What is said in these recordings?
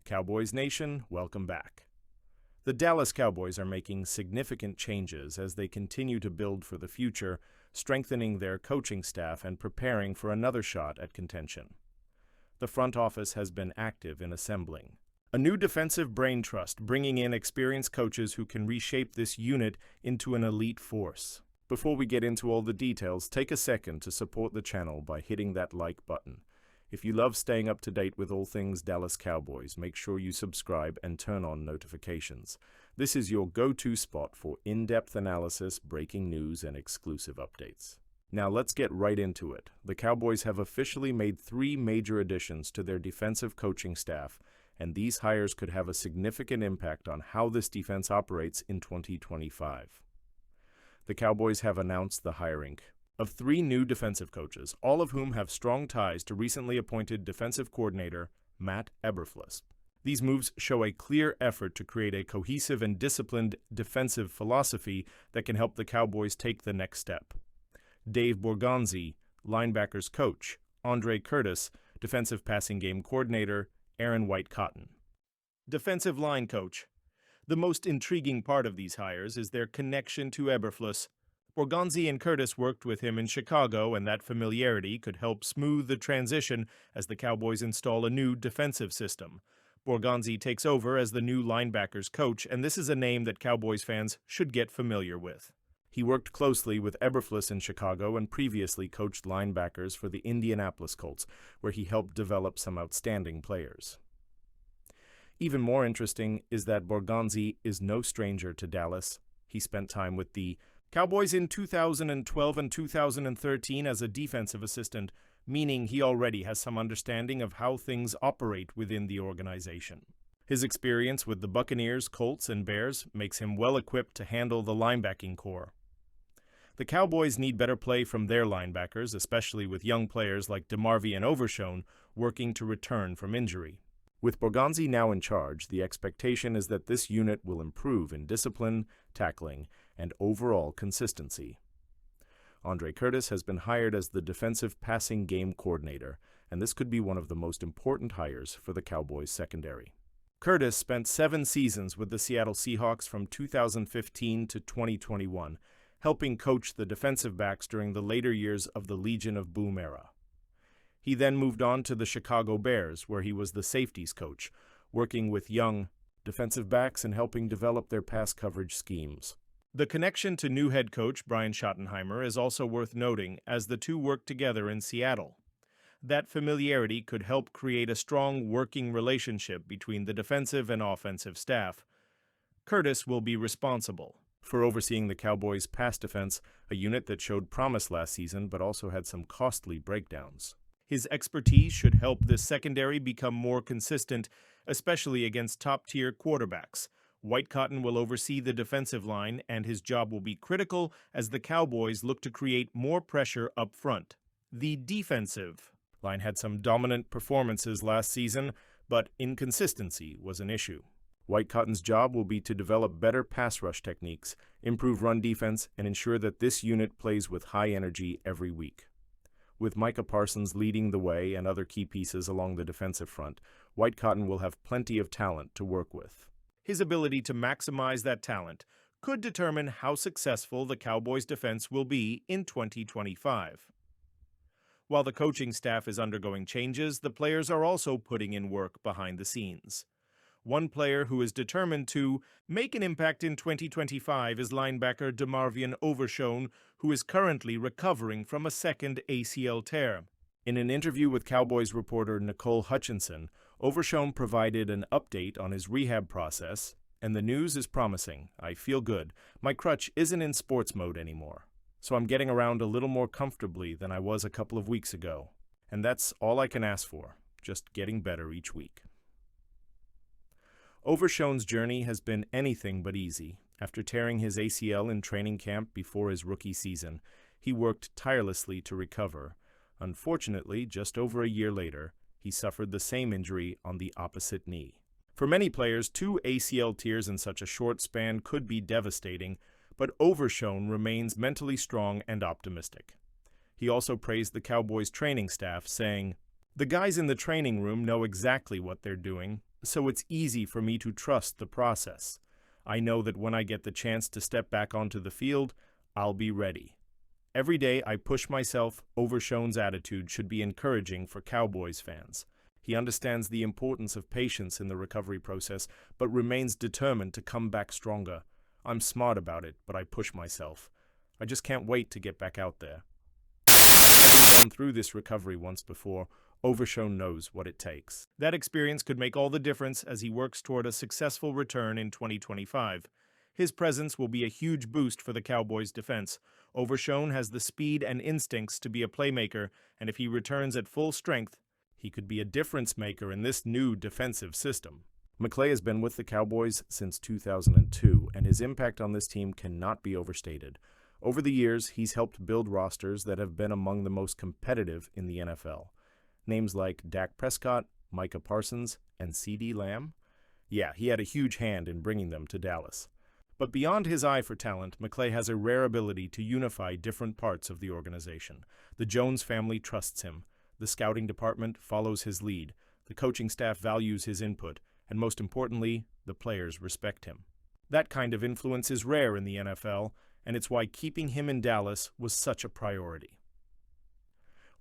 Cowboys Nation, welcome back. The Dallas Cowboys are making significant changes as they continue to build for the future, strengthening their coaching staff and preparing for another shot at contention. The front office has been active in assembling a new defensive brain trust, bringing in experienced coaches who can reshape this unit into an elite force. Before we get into all the details, take a second to support the channel by hitting that like button. If you love staying up to date with all things Dallas Cowboys, make sure you subscribe and turn on notifications. This is your go-to spot for in-depth analysis, breaking news, and exclusive updates. Now let's get right into it. The Cowboys have officially made 3 major additions to their defensive coaching staff, and these hires could have a significant impact on how this defense operates in 2025. The Cowboys have announced the hiring of 3 new defensive coaches, all of whom have strong ties to recently appointed defensive coordinator Matt Eberflus. These moves show a clear effort to create a cohesive and disciplined defensive philosophy that can help the Cowboys take the next step. Dave Borgonzi, linebackers coach; Andre Curtis, defensive passing game coordinator; Aaron White-Cotton, defensive line coach. The most intriguing part of these hires is their connection to Eberflus. Borgonzi and Curtis worked with him in Chicago, and that familiarity could help smooth the transition as the Cowboys install a new defensive system. Borgonzi takes over as the new linebackers coach, and this is a name that Cowboys fans should get familiar with. He worked closely with Eberflus in Chicago and previously coached linebackers for the Indianapolis Colts, where he helped develop some outstanding players. Even more interesting is that Borgonzi is no stranger to Dallas. He spent time with the Cowboys in 2012 and 2013 as a defensive assistant, meaning he already has some understanding of how things operate within the organization. His experience with the Buccaneers, Colts, and Bears makes him well equipped to handle the linebacking core. The Cowboys need better play from their linebackers, especially with young players like DeMarvion Overshown working to return from injury. With Borgonzi now in charge, the expectation is that this unit will improve in discipline, tackling, and overall consistency. Andre Curtis has been hired as the defensive passing game coordinator, and this could be one of the most important hires for the Cowboys secondary. Curtis spent 7 seasons with the Seattle Seahawks from 2015 to 2021, helping coach the defensive backs during the later years of the Legion of Boom era. He then moved on to the Chicago Bears, where he was the safeties coach, working with young defensive backs and helping develop their pass coverage schemes. The connection to new head coach Brian Schottenheimer is also worth noting, as the two worked together in Seattle. That familiarity could help create a strong working relationship between the defensive and offensive staff. Curtis will be responsible for overseeing the Cowboys' pass defense, a unit that showed promise last season but also had some costly breakdowns. His expertise should help this secondary become more consistent, especially against top-tier quarterbacks. White-Cotton will oversee the defensive line, and his job will be critical as the Cowboys look to create more pressure up front. The defensive line had some dominant performances last season, but inconsistency was an issue. White-Cotton's job will be to develop better pass rush techniques, improve run defense, and ensure that this unit plays with high energy every week. With Micah Parsons leading the way and other key pieces along the defensive front, White-Cotton will have plenty of talent to work with. His ability to maximize that talent could determine how successful the Cowboys' defense will be in 2025. While the coaching staff is undergoing changes, the players are also putting in work behind the scenes. One player who is determined to make an impact in 2025 is linebacker DeMarvion Overshown, who is currently recovering from a second ACL tear. In an interview with Cowboys reporter Nicole Hutchinson, Overshown provided an update on his rehab process, and the news is promising. "I feel good. My crutch isn't in sports mode anymore, so I'm getting around a little more comfortably than I was a couple of weeks ago. And that's all I can ask for, just getting better each week." Overshown's journey has been anything but easy. After tearing his ACL in training camp before his rookie season, he worked tirelessly to recover. Unfortunately, just over a year later, he suffered the same injury on the opposite knee. For many players, 2 ACL tears in such a short span could be devastating, but Overshown remains mentally strong and optimistic. He also praised the Cowboys training staff, saying, "The guys in the training room know exactly what they're doing. so it's easy for me to trust the process. I know that when I get the chance to step back onto the field, I'll be ready. Every day I push myself. Overshown's attitude should be encouraging for Cowboys fans. He understands the importance of patience in the recovery process, but remains determined to come back stronger. I'm smart about it, but I push myself. I just can't wait to get back out there. Having gone through this recovery once before, Overshown knows what it takes. That experience could make all the difference as he works toward a successful return in 2025. His presence will be a huge boost for the Cowboys' defense. Overshown has the speed and instincts to be a playmaker, and if he returns at full strength, he could be a difference maker in this new defensive system. McClay has been with the Cowboys since 2002, and his impact on this team cannot be overstated. Over the years, he's helped build rosters that have been among the most competitive in the NFL. Names like Dak Prescott, Micah Parsons, and CeeDee Lamb? Yeah, he had a huge hand in bringing them to Dallas. But beyond his eye for talent, McClay has a rare ability to unify different parts of the organization. The Jones family trusts him. The scouting department follows his lead. The coaching staff values his input. And most importantly, the players respect him. That kind of influence is rare in the NFL, and it's why keeping him in Dallas was such a priority.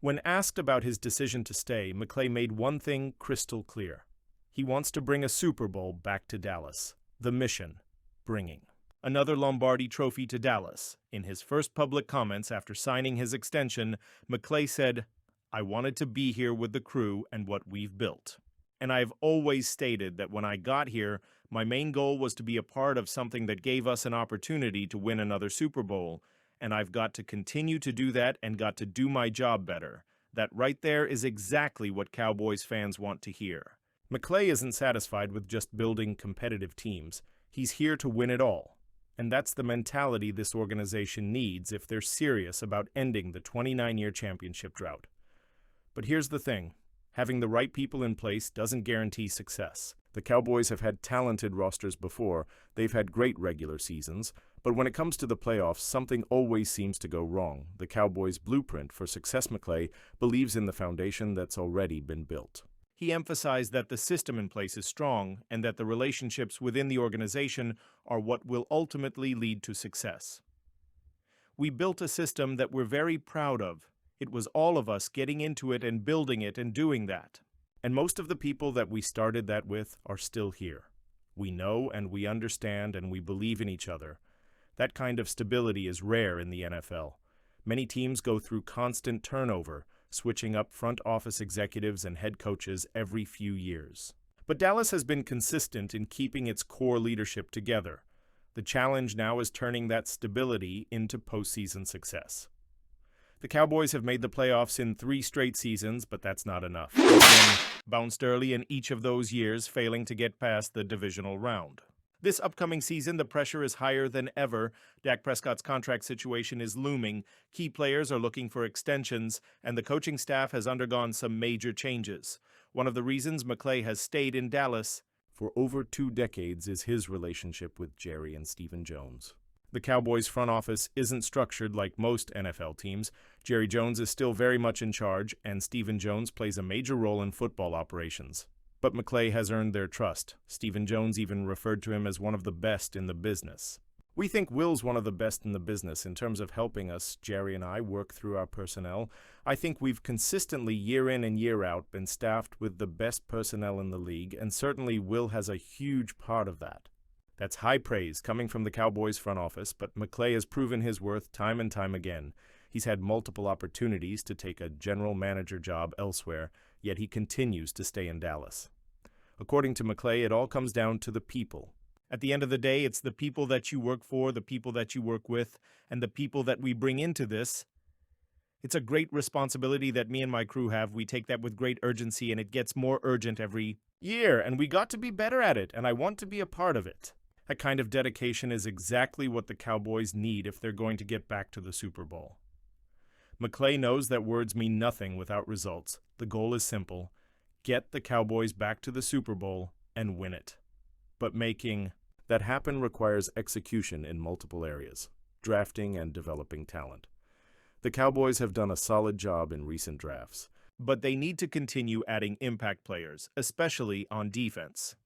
When asked about his decision to stay, McClay made one thing crystal clear. He wants to bring a Super Bowl back to Dallas. The mission: bringing another Lombardi trophy to Dallas. In his first public comments after signing his extension, McClay said, "I wanted to be here with the crew and what we've built. And I've always stated that when I got here, my main goal was to be a part of something that gave us an opportunity to win another Super Bowl. And I've got to continue to do that and got to do my job better. That right there is exactly what Cowboys fans want to hear." McClay isn't satisfied with just building competitive teams. He's here to win it all. And that's the mentality this organization needs if they're serious about ending the 29-year championship drought. But here's the thing. Having the right people in place doesn't guarantee success. The Cowboys have had talented rosters before. They've had great regular seasons. But when it comes to the playoffs, something always seems to go wrong. The Cowboys' blueprint for success, McClay, believes in the foundation that's already been built. He emphasized that the system in place is strong and that the relationships within the organization are what will ultimately lead to success. "We built a system that we're very proud of. It was all of us getting into it and building it and doing that. And most of the people that we started that with are still here. We know and we understand and we believe in each other. That kind of stability is rare in the NFL. Many teams go through constant turnover, switching up front office executives and head coaches every few years. But Dallas has been consistent in keeping its core leadership together. The challenge now is turning that stability into postseason success. The Cowboys have made the playoffs in 3 straight seasons, but that's not enough. They've been bounced early in each of those years, failing to get past the divisional round. This upcoming season, the pressure is higher than ever. Dak Prescott's contract situation is looming. Key players are looking for extensions, and the coaching staff has undergone some major changes. One of the reasons McClay has stayed in Dallas for over 2 decades is his relationship with Jerry and Stephen Jones. The Cowboys' front office isn't structured like most NFL teams. Jerry Jones is still very much in charge, and Stephen Jones plays a major role in football operations. But McClay has earned their trust. Stephen Jones even referred to him as one of the best in the business. We think Will's one of the best in the business in terms of helping us, Jerry and I, work through our personnel. I think we've consistently, year in and year out, been staffed with the best personnel in the league, and certainly Will has a huge part of that. That's high praise coming from the Cowboys front office, but McClay has proven his worth time and time again. He's had multiple opportunities to take a general manager job elsewhere, yet he continues to stay in Dallas. According to McClay, it all comes down to the people. At the end of the day, it's the people that you work for, the people that you work with, and the people that we bring into this. It's a great responsibility that me and my crew have. We take that with great urgency, and it gets more urgent every year, and we got to be better at it, and I want to be a part of it. That kind of dedication is exactly what the Cowboys need if they're going to get back to the Super Bowl. McClay knows that words mean nothing without results. The goal is simple: get the Cowboys back to the Super Bowl and win it. But making that happen requires execution in multiple areas, drafting and developing talent. The Cowboys have done a solid job in recent drafts. but they need to continue adding impact players, especially on defense.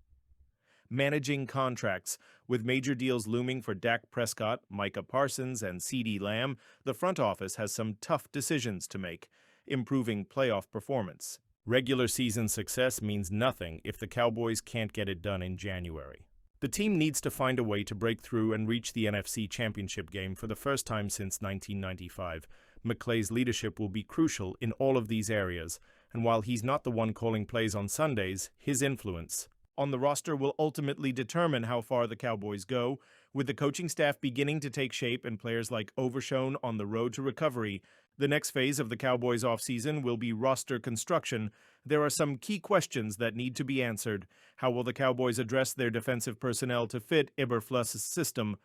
Managing contracts. With major deals looming for Dak Prescott, Micah Parsons, and CeeDee Lamb, the front office has some tough decisions to make, improving playoff performance. Regular season success means nothing if the Cowboys can't get it done in January. The team needs to find a way to break through and reach the NFC Championship game for the first time since 1995. McClay's leadership will be crucial in all of these areas, and while he's not the one calling plays on Sundays, his influence on the roster will ultimately determine how far the Cowboys go. With the coaching staff beginning to take shape and players like Overshown on the road to recovery, the next phase of the Cowboys' offseason will be roster construction. There are some key questions that need to be answered. How will the Cowboys address their defensive personnel to fit Eberflus's system?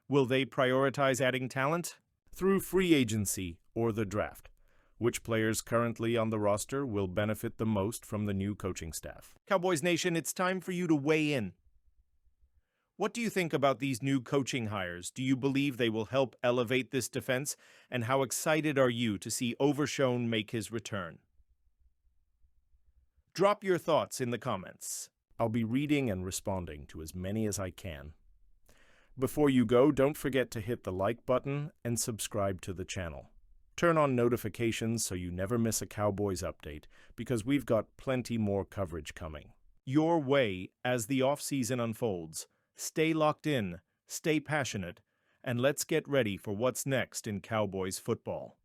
Will they prioritize adding talent through free agency or the draft? Which players currently on the roster will benefit the most from the new coaching staff? Cowboys Nation, it's time for you to weigh in. What do you think about these new coaching hires? Do you believe they will help elevate this defense? And how excited are you to see Overshown make his return? Drop your thoughts in the comments. I'll be reading and responding to as many as I can. Before you go, don't forget to hit the like button and subscribe to the channel. Turn on notifications so you never miss a Cowboys update, because we've got plenty more coverage coming your way as the offseason unfolds. Stay locked in, stay passionate, and let's get ready for what's next in Cowboys football.